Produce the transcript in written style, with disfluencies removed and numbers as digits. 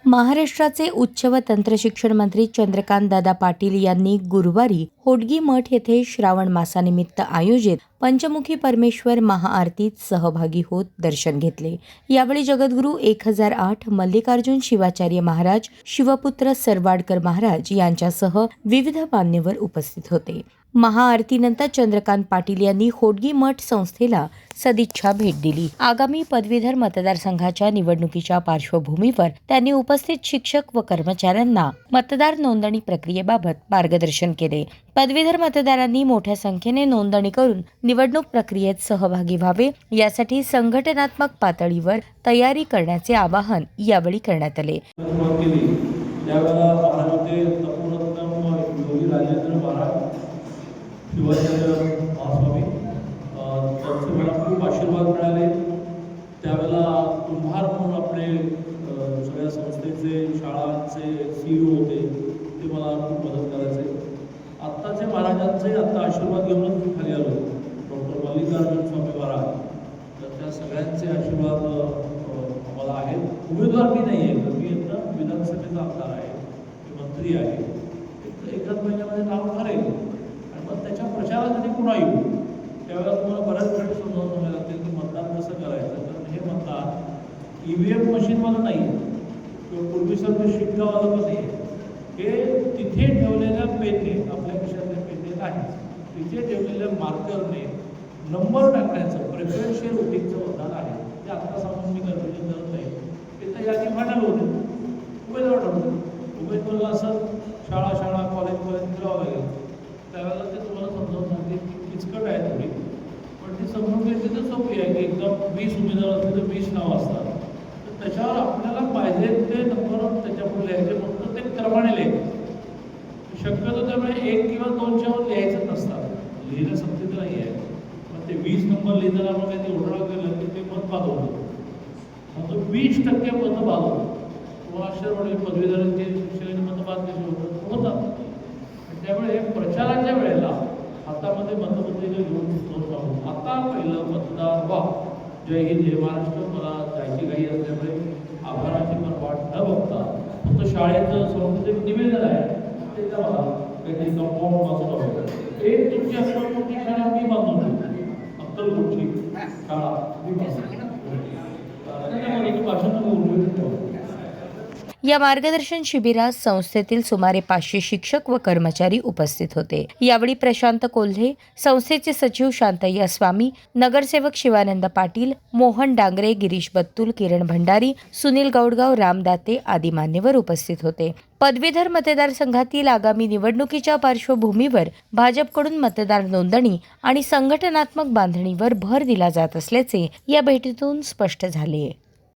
महाराष्ट्राचे उच्च व तंत्रशिक्षण मंत्री चंद्रकांत दादा पाटील यांनी गुरुवारी होडगी मठ येथे श्रावण मासानिमित्त आयोजित पंचमुखी परमेश्वर महाआरतीत सहभागी होत दर्शन घेतले। यावेळी जगद्गुरू 1008 मल्लिकार्जुन शिवाचार्य महाराज, शिवपुत्र सरवाडकर महाराज यांच्यासह विविध मान्यवर उपस्थित होते। महाआरतीनंतर चंद्रकांत पाटील यांनी होडगी मठ संस्थेला सदिच्छा भेट दिली। आगामी पदवीधर मतदारसंघाच्या निवडणुकीच्या पार्श्वभूमीवर त्यांनी उपस्थित शिक्षक व कर्मचाऱ्यांना मतदार नोंदणी प्रक्रियेबाबत मार्गदर्शन केले। पदवीधर मतदारांनी मोठ्या संख्येने नोंदणी करून निवडणूक प्रक्रियेत सहभागी व्हावे यासाठी संघटनात्मक पातळीवर तयारी करण्याचे आवाहन यावेळी करण्यात आले। शिवाचार्य महास्वामी त्यांचे मला खूप आशीर्वाद मिळाले। त्यावेळेला कुंभार म्हणून आपले सगळ्या संस्थेचे शाळांचे CEO होते, ते मला खूप मदत करायचे। आत्ताचे महाराजांचे आत्ता आशीर्वाद घेऊनच मी खाली आलो, डॉक्टर मल्लिकार्जुन स्वामी महाराज, तर त्या सगळ्यांचे आशीर्वाद आम्हाला आहेत। उमेदवार मी नाही आहे, मी आता विधानसभेचा आमदार आहे, मंत्री आहे, एकाच महिन्यामध्ये नाव ठरेल। मग त्याच्या प्रचारासाठी पुन्हा येऊ, त्यावेळेला तुम्हाला बऱ्याच वेळ समजावून सांगायला लागतील की मतदान कसं करायचं। कारण हे मतदान EVM मशीनवालं नाही आहे किंवा पूर्वीसारखं शिक्कावालं पण नाही आहे, हे तिथे ठेवलेल्या पेनने, आपल्या खिशातल्या पेनने नाही, तिथे ठेवलेल्या मार्करने नंबर टाकण्याचं प्रेफरन्शियल वोटिंगचं मतदान आहे। ते आत्ता सांगून मी कन्फ्युजन करत नाही, ते तर यादी फायनल होते, उमेदवार ठरवतो। उमेदवाराला असं शाळा कॉलेज फिरावं लागेल, त्यावेळेला ते तुम्हाला समजावून सांगते की किचकट आहे थोडी, पण ती समजून घ्यायची तर सोपी आहे की एकदम 20 उमेदवार असले तर 20 नावं असतात, तर त्याच्यावर आपल्याला पाहिजे ते नंबर त्याच्यापुढे लिहायचे, फक्त ते क्रमाने लिहायचे। शक्यतो त्यामुळे 1 किंवा 2च्या वर लिहायचं नसतात, लिहिणं सक्ती तर नाही आहे। मग ते 20 नंबर लिहिताना मग काही घोटाळा केलं की ते मत बाद होतं, मग तो 20% मतं बाद होतं। तुम्हाला आश्चर्य वाटेल पदवीधरांचे शिक्षकांची मतं बाद कशी होतात। त्यामुळे प्रचाराच्या वेळेला हातामध्ये मतपत्रिका घेऊन जाऊन आता पहिलं मतदार व्हा। जय हिंद, जय महाराष्ट्र। मला जायची घाई असल्यामुळे आभाराची पण वाट न बघता फक्त शाळेचं संस्थेचं निवेदन आहे, त्याचा मला काहीतरी कंपाऊंड वाचून हवं। एक तुमची अक्कलकोटची शाळा मी बांधून ठेवली, अक्कलकोटची शाळा मी बांधून भाषण ठेवलं। या मार्गदर्शन शिबिरात संस्थेतील सुमारे 500 शिक्षक व कर्मचारी उपस्थित होते। यावेळी प्रशांत कोल्हे, संस्थेचे सचिव शांतय्या स्वामी, नगरसेवक शिवानंद पाटील, मोहन डांगरे, गिरीश बत्तुल, किरण भंडारी, सुनील गौडगाव, राम दाते आदी मान्यवर उपस्थित होते। पदवीधर मतदारसंघातील आगामी निवडणुकीच्या पार्श्वभूमीवर भाजपकडून मतदार नोंदणी आणि संघटनात्मक बांधणीवर भर दिला जात असल्याचे या भेटीतून स्पष्ट झाले।